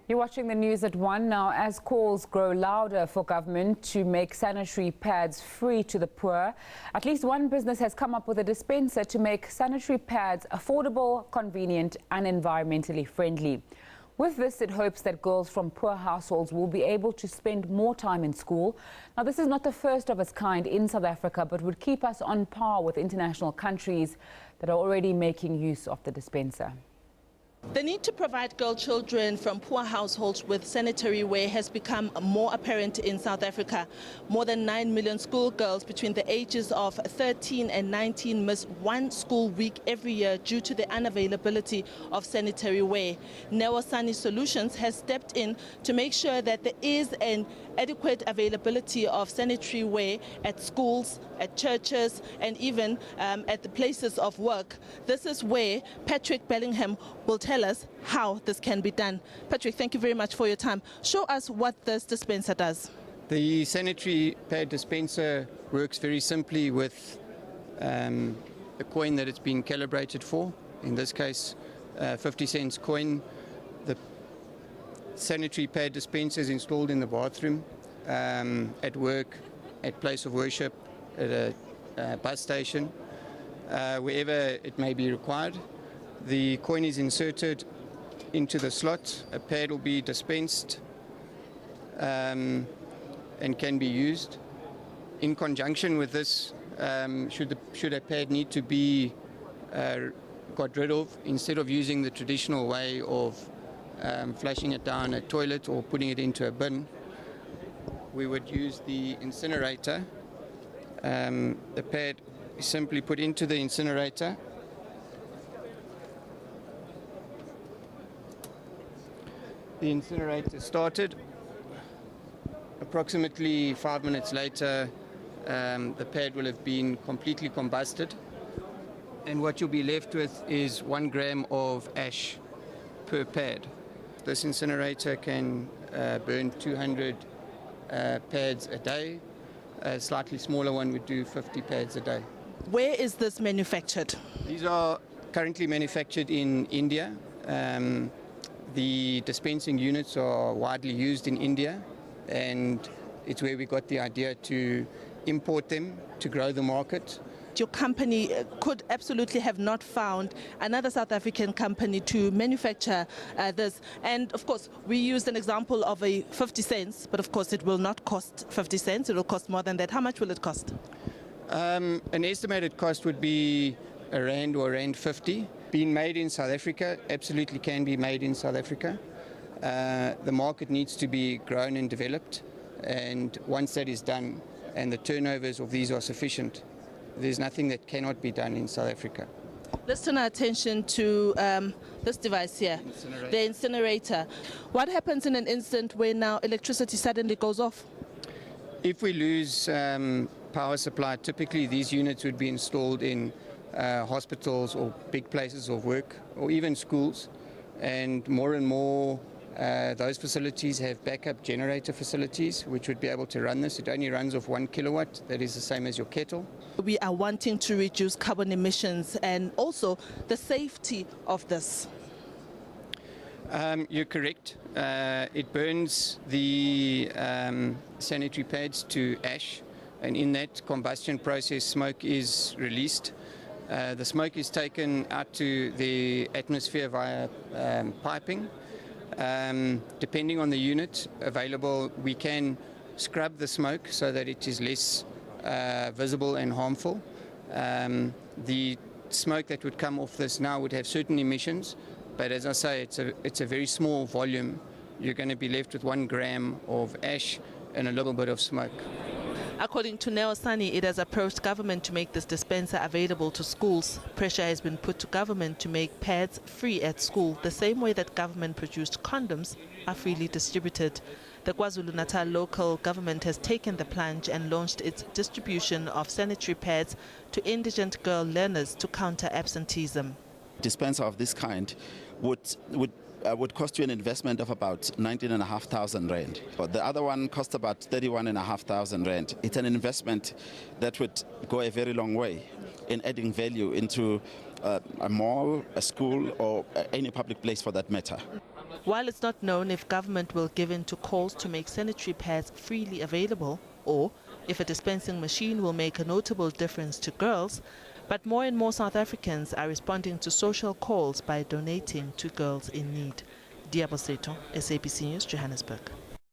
You're watching the news at 1 now. As calls grow louder for government to make sanitary pads free to the poor, at least one business has come up with a dispenser to make sanitary pads affordable, convenient and environmentally friendly. With this, it hopes that girls from poor households will be able to spend more time in school. Now, this is not the first of its kind in South Africa, but would keep us on par with international countries that are already making use of the dispenser. The need to provide girl children from poor households with sanitary wear has become more apparent in South Africa. More than 9 million schoolgirls between the ages of 13 and 19 miss one school week every year due to the unavailability of sanitary wear. Newasani Solutions has stepped in to make sure that there is an adequate availability of sanitary wear at schools, at churches and even at the places of work. This is where Patrick Bellingham will tell us how this can be done. Patrick, thank you very much for your time. Show us what this dispenser does. The sanitary pad dispenser works very simply with a coin that it's been calibrated for. In this case, 50 cents coin. The sanitary pad dispenser is installed in the bathroom, at work, at place of worship, at a bus station, wherever it may be required. The coin is inserted into the slot, a pad will be dispensed and can be used. In conjunction with this, should a pad need to be got rid of, instead of using the traditional way of flushing it down a toilet or putting it into a bin, we would use the incinerator. The pad is simply put into the incinerator. The incinerator started. Approximately 5 minutes later, the pad will have been completely combusted, and what you'll be left with is 1 gram of ash per pad. This incinerator can burn 200 pads a day. A slightly smaller one would do 50 pads a day. Where is this manufactured? These are currently manufactured in India. The dispensing units are widely used in India, and it's where we got the idea to import them to grow the market. Your company could absolutely have not found another South African company to manufacture this. And of course, we used an example of a 50 cents, but of course it will not cost 50 cents. It will cost more than that. How much will it cost? An estimated cost would be R1 or R1.50. Being made in South Africa, absolutely can be made in South Africa. The market needs to be grown and developed, and once that is done and the turnovers of these are sufficient, there's nothing that cannot be done in South Africa. Let's turn our attention to this device here, the incinerator. What happens in an instant where now electricity suddenly goes off? If we lose power supply, typically these units would be installed in hospitals or big places of work, or even schools, and more those facilities have backup generator facilities which would be able to run this. It only runs off 1 kilowatt, that is the same as your kettle. We are wanting to reduce carbon emissions and also the safety of this. You're correct. It burns the sanitary pads to ash, and in that combustion process smoke is released. The smoke is taken out to the atmosphere via piping. Depending on the unit available, we can scrub the smoke so that it is less visible and harmful. The smoke that would come off this now would have certain emissions, but as I say, it's a very small volume. You're going to be left with 1 gram of ash and a little bit of smoke. According to Newasani, it has approached government to make this dispenser available to schools. Pressure has been put to government to make pads free at school, the same way that government-produced condoms are freely distributed. The KwaZulu-Natal local government has taken the plunge and launched its distribution of sanitary pads to indigent girl learners to counter absenteeism. Dispenser of this kind would cost you an investment of about 19,500 rand. But the other one costs about 31,500 rand. It's an investment that would go a very long way in adding value into a mall, a school, or any public place for that matter. While it's not known if government will give in to calls to make sanitary pads freely available or if a dispensing machine will make a notable difference to girls, but more and more South Africans are responding to social calls by donating to girls in need. Diabo Seto, SABC News, Johannesburg.